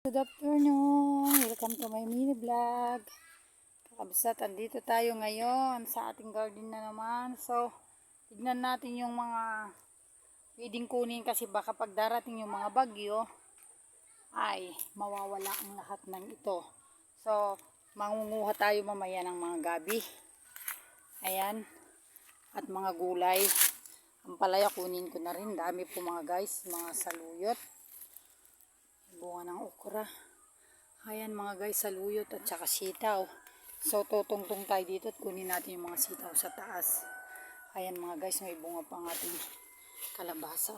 Good afternoon! Welcome to my mini vlog. Kakabsat, andito tayo ngayon sa ating garden na naman. So, tignan natin yung mga pwedeng kunin kasi baka pag darating yung mga bagyo, ay mawawala ang lahat ng ito. So, mangunguha tayo mamaya ng mga gabi. Ayan. At mga gulay. Ang palaya kunin ko na rin. Dami po mga guys, mga saluyot. Bunga ng okra. Ayan mga guys, saluyot at saka sitaw. So tutungtong tayo dito at kunin natin yung mga sitaw sa taas. Ayan mga guys, may bunga pa ang ating kalabasa.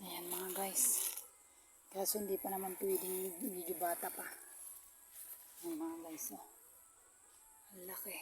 Ayan mga guys. Kaso hindi pa naman pwedeng, medyo bata pa. Ayan mga guys. Ang laki.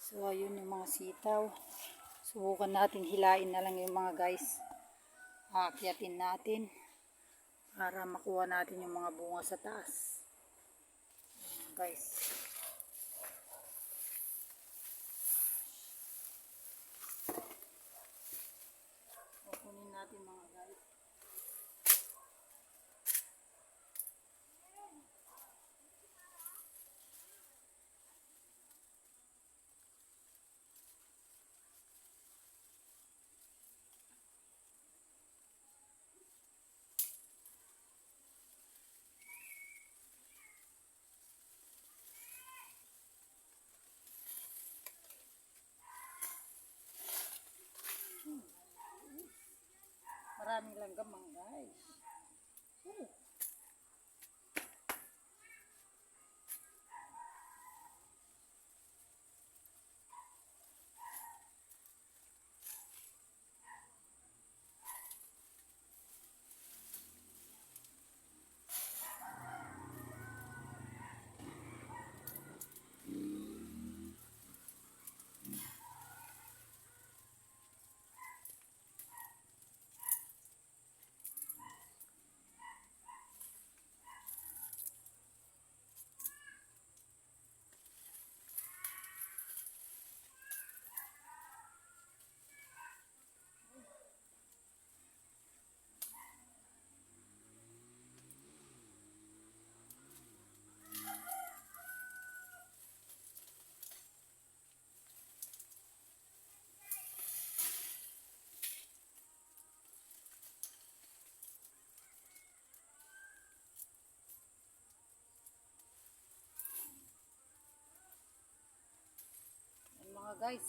So ayun yung mga sitaw. Subukan natin hilain na lang yung mga guys. Aakyatin natin para makuha natin yung mga bunga sa taas. Ayan, guys. Kukunin natin mga guys. Maraming langgam mga guys. Ayan mga guys.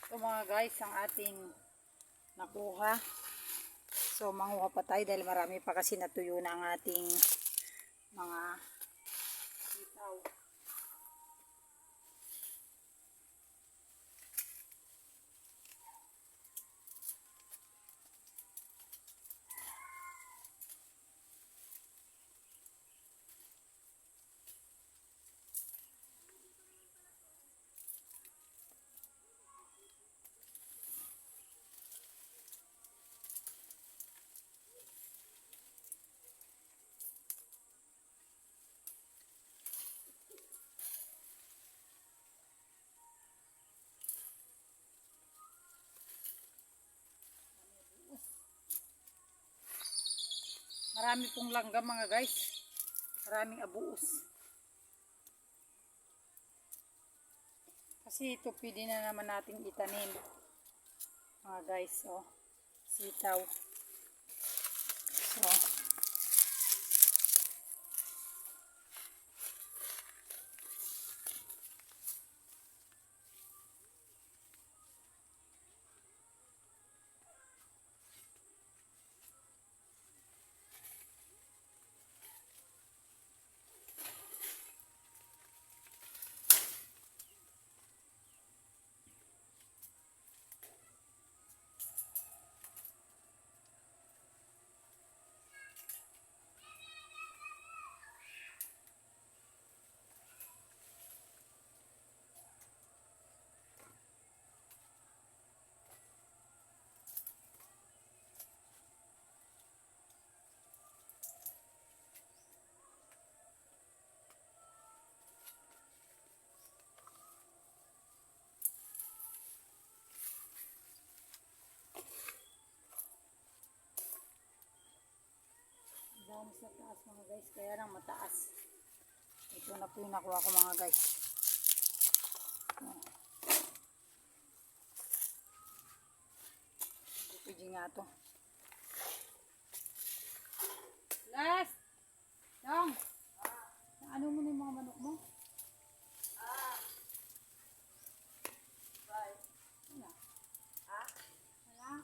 So mga guys, ang ating nakuha. So manguha pa tayo dahil marami pa kasi natuyo na ang ating mga sitaw. Marami pong langgam mga guys. Maraming abuos. Kasi ito pwede na naman nating itanim. Mga guys, oh. Sitaw. So, doon sa taas mga guys, kaya lang mataas. Ito na po yung nakuha ko mga guys. Pwede nga to. Last! Dong! Ano mo na yung mga manok mo? Wala. Wala.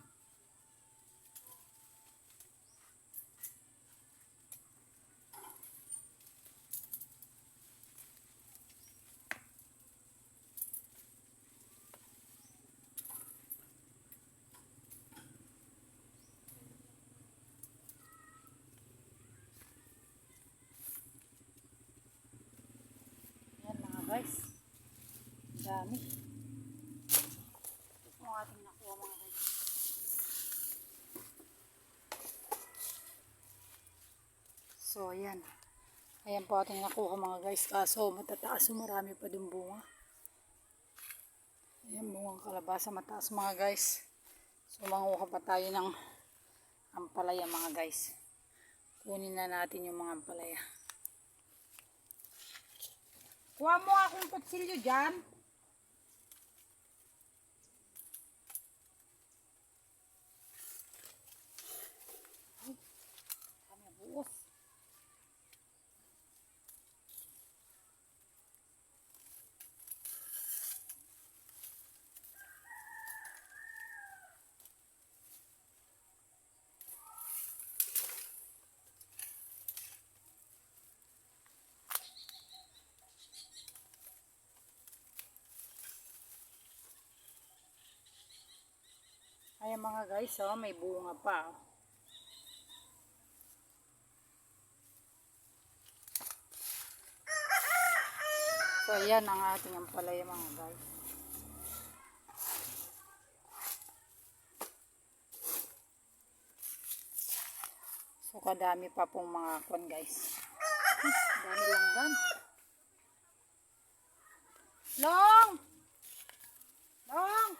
Yan mga guys. Dami. Ito po ang ating nakuha mga guys. So ayan. Ayan po ating nakuha mga guys. Kaso matataas, so marami pa dun bunga. Ayan bungang kalabasa mataas mga guys. So manguha pa tayo ng ampalaya mga guys. Kunin na natin yung mga ampalaya. Kuha mo akong kutsilyo dyan. Ay, kami buos. Ayan mga guys, oh, may bunga pa. Oh. So ayan ang ating ampalaya mga guys. So kadami pa pong mga kon guys. Dami lang gan. Long! Long!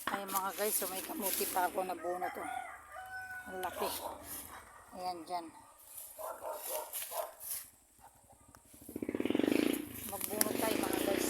Ay mga guys, so may kamuti pa ako na bunot to. Ang laki. Ayan dyan. Magbunot tayo mga guys.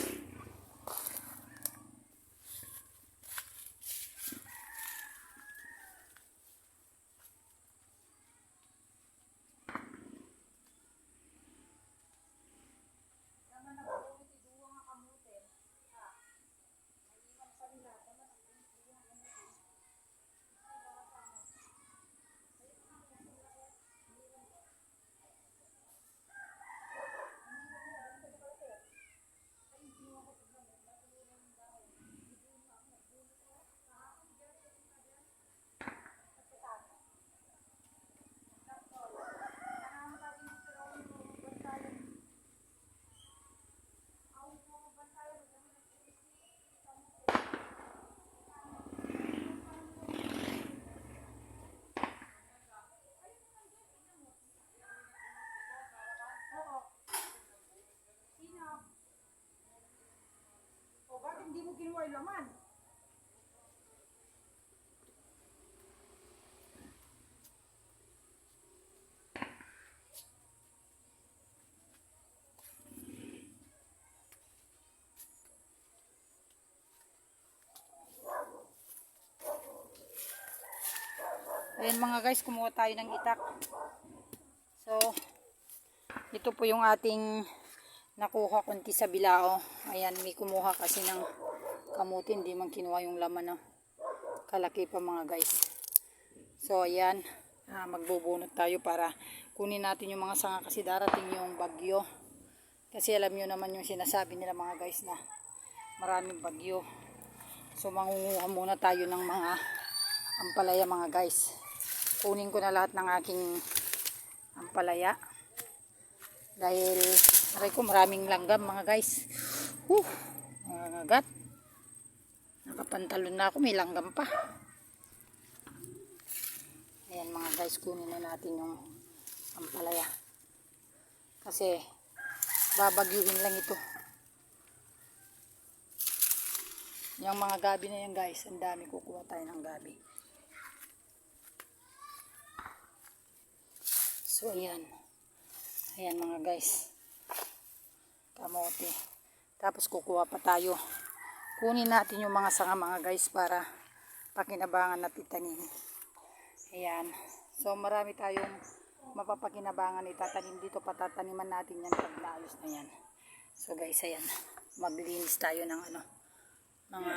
Hindi mo kinuha yung laman. Ayan mga guys, kumuha tayo ng itak. So, ito po yung ating nakuha kunti sa bilao. Ayan, may kumuha kasi ng kamuti, hindi man kinuha yung laman. No? Kalaki pa mga guys. So, ayan, magbubunot tayo para kunin natin yung mga sanga kasi darating yung bagyo. Kasi alam nyo naman yung sinasabi nila mga guys na maraming bagyo. So, mangunguha muna tayo ng mga ampalaya mga guys. Kunin ko na lahat ng aking ampalaya. Dahil, aray ko, maraming langgam mga guys. Nangangagat. Nakapantalon na ako, may langgam pa. Ayan mga guys, kunin na natin yung ampalaya. Kasi, babagyuhin lang ito. Yung mga gabi na yan guys, ang dami, kukuha tayo ng gabi. So ayan. Ayan mga guys. Kamote. Tapos kukuha pa tayo. Kunin natin yung mga sanga mga guys para pakinabangan at itanim. Ayan. So marami tayong mapapakinabangan itatanim dito. Patataniman natin yan pag naayos na yan. So guys, ayan. Maglinis tayo ng mga